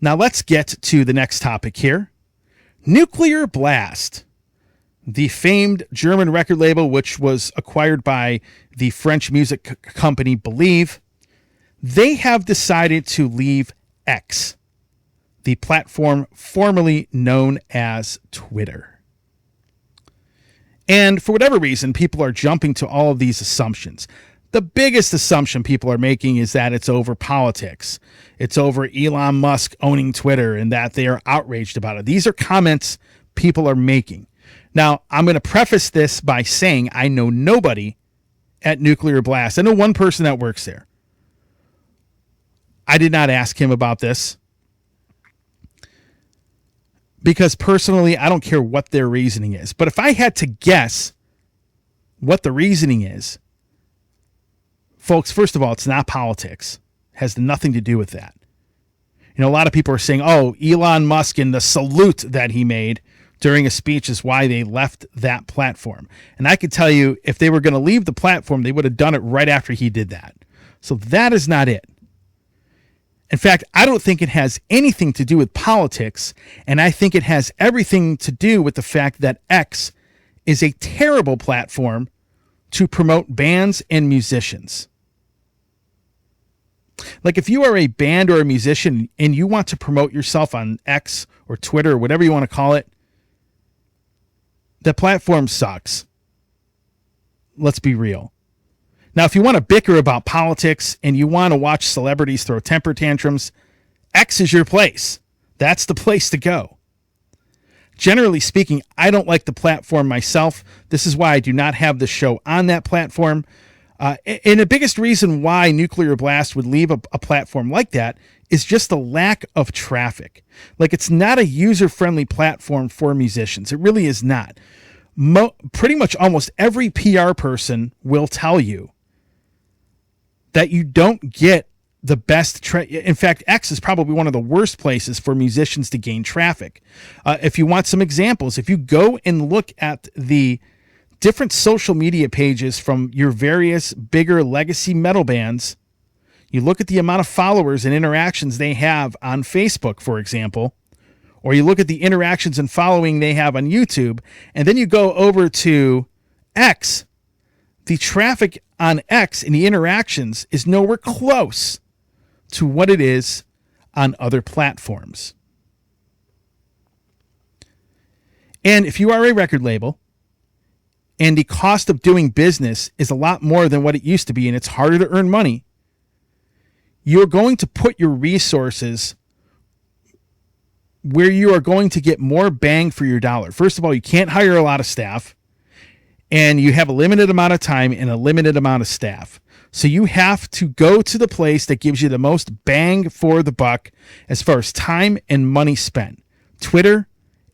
Now let's get to the next topic here. Nuclear Blast, the famed German record label, which was acquired by the French music company Believe, they have decided to leave X, the platform formerly known as Twitter. And for whatever reason, people are jumping to all of these assumptions. The biggest assumption people are making is that it's over politics. It's over Elon Musk owning Twitter and that they are outraged about it. These are comments people are making. Now, I'm going to preface this by saying I know nobody at Nuclear Blast. I know one person that works there. I did not ask him about this because personally, I don't care what their reasoning is. But if I had to guess what the reasoning is, folks, first of all, it's not politics. It has nothing to do with that. You know, a lot of people are saying, oh, Elon Musk and the salute that he made during a speech is why they left that platform. And I could tell you, if they were going to leave the platform, they would have done it right after he did that. So that is not it. In fact, I don't think it has anything to do with politics, and I think it has everything to do with the fact that X is a terrible platform to promote bands and musicians. Like if you are a band or a musician and you want to promote yourself on X or Twitter or whatever you want to call it, the platform sucks. Let's be real. Now, if you want to bicker about politics and you want to watch celebrities throw temper tantrums, X is your place. That's the place to go. Generally speaking, I don't like the platform myself. This is why I do not have the show on that platform. And the biggest reason why Nuclear Blast would leave a platform like that is just the lack of traffic. Like, it's not a user-friendly platform for musicians. It really is not. Pretty much almost every PR person will tell you that you don't get the best. In fact, X is probably one of the worst places for musicians to gain traffic. If you want some examples, if you go and look at the different social media pages from your various bigger legacy metal bands, you look at the amount of followers and interactions they have on Facebook, for example, or you look at the interactions and following they have on YouTube, and then you go over to X, the traffic on X and the interactions is nowhere close to what it is on other platforms. And if you are a record label, and the cost of doing business is a lot more than what it used to be, and it's harder to earn money, you're going to put your resources where you are going to get more bang for your dollar. First of all, you can't hire a lot of staff, and you have a limited amount of time and a limited amount of staff. So you have to go to the place that gives you the most bang for the buck as far as time and money spent. Twitter,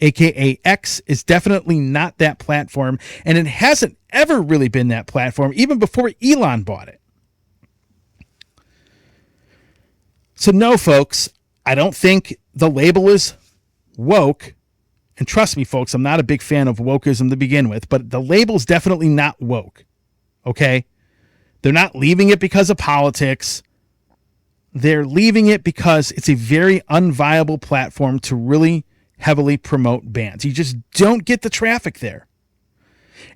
aka X, is definitely not that platform, and it hasn't ever really been that platform, even before Elon bought it. So no, folks, I don't think the label is woke, and trust me, folks, I'm not a big fan of wokeism to begin with, but the label's definitely not woke, okay? They're not leaving it because of politics. They're leaving it because it's a very unviable platform to really heavily promote bands. You just don't get the traffic there.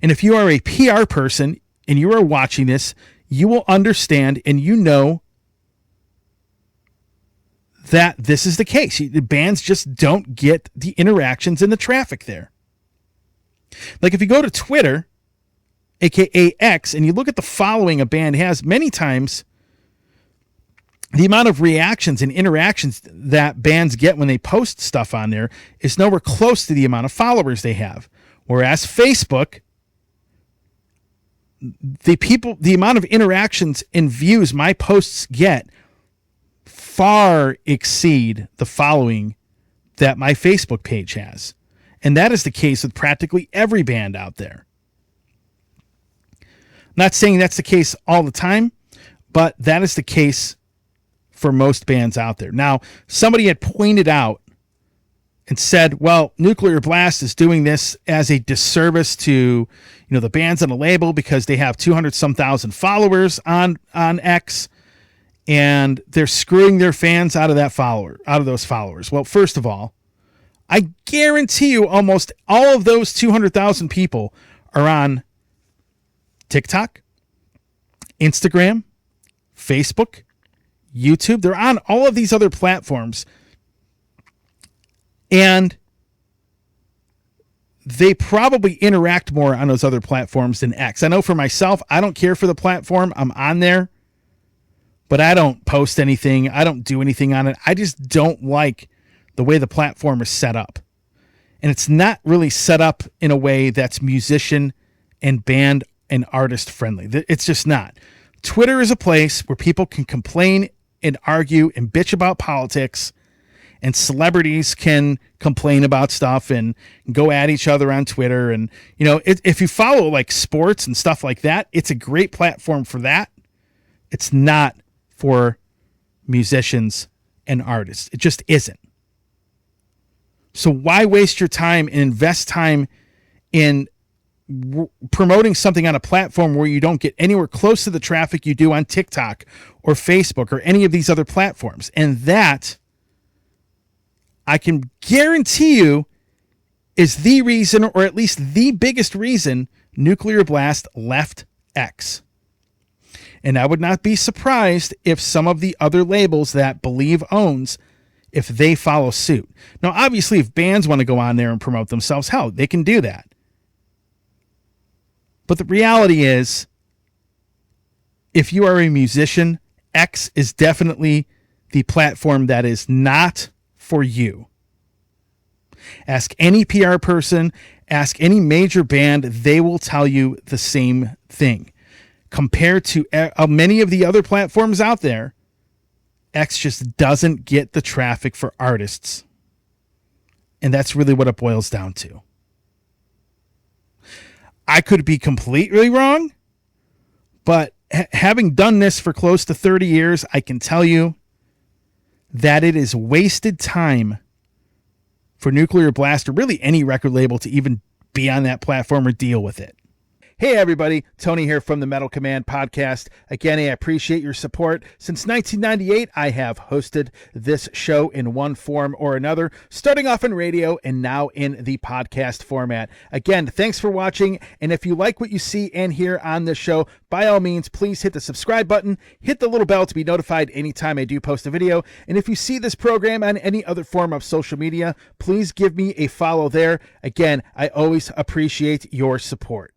And if you are a PR person and you are watching this, you will understand and you know that this is the case. The bands just don't get the interactions and the traffic there. Like if you go to Twitter, aka X, and you look at the following a band has, many times the amount of reactions and interactions that bands get when they post stuff on there is nowhere close to the amount of followers they have. Whereas Facebook, the amount of interactions and views my posts get far exceed the following that my Facebook page has. And that is the case with practically every band out there. Not saying that's the case all the time, but that is the case for most bands out there. Now, somebody had pointed out and said, well, Nuclear Blast is doing this as a disservice to, the bands on the label because they have 200-some thousand followers on X. and they're screwing their fans out of those followers. Well, first of all, I guarantee you almost all of those 200,000 people are on TikTok, Instagram, Facebook, YouTube. They're on all of these other platforms, and they probably interact more on those other platforms than X. I know for myself, I don't care for the platform. I'm on there, but I don't post anything. I don't do anything on it. I just don't like the way the platform is set up. And it's not really set up in a way that's musician and band and artist friendly. It's just not. Twitter is a place where people can complain and argue and bitch about politics, and celebrities can complain about stuff and go at each other on Twitter. And, you know, if you follow like sports and stuff like that, it's a great platform for that. It's not for musicians and artists. It just isn't. So why waste your time and invest time in promoting something on a platform where you don't get anywhere close to the traffic you do on TikTok or Facebook or any of these other platforms? And that, I can guarantee you, is the reason, or at least the biggest reason, Nuclear Blast left X. And I would not be surprised if some of the other labels that Believe owns, if they follow suit. Now, obviously, if bands want to go on there and promote themselves, hell, they can do that. But the reality is, if you are a musician, X is definitely the platform that is not for you. Ask any PR person, ask any major band, they will tell you the same thing. Compared to many of the other platforms out there, X just doesn't get the traffic for artists. And that's really what it boils down to. I could be completely wrong, but having done this for close to 30 years, I can tell you that it is wasted time for Nuclear Blast, or really any record label, to even be on that platform or deal with it. Hey everybody, Tony here from the Metal Command podcast. Again, I appreciate your support. Since 1998, I have hosted this show in one form or another, starting off in radio and now in the podcast format. Again, thanks for watching, and if you like what you see and hear on this show, by all means, please hit the subscribe button, hit the little bell to be notified anytime I do post a video, and if you see this program on any other form of social media, please give me a follow there. Again, I always appreciate your support.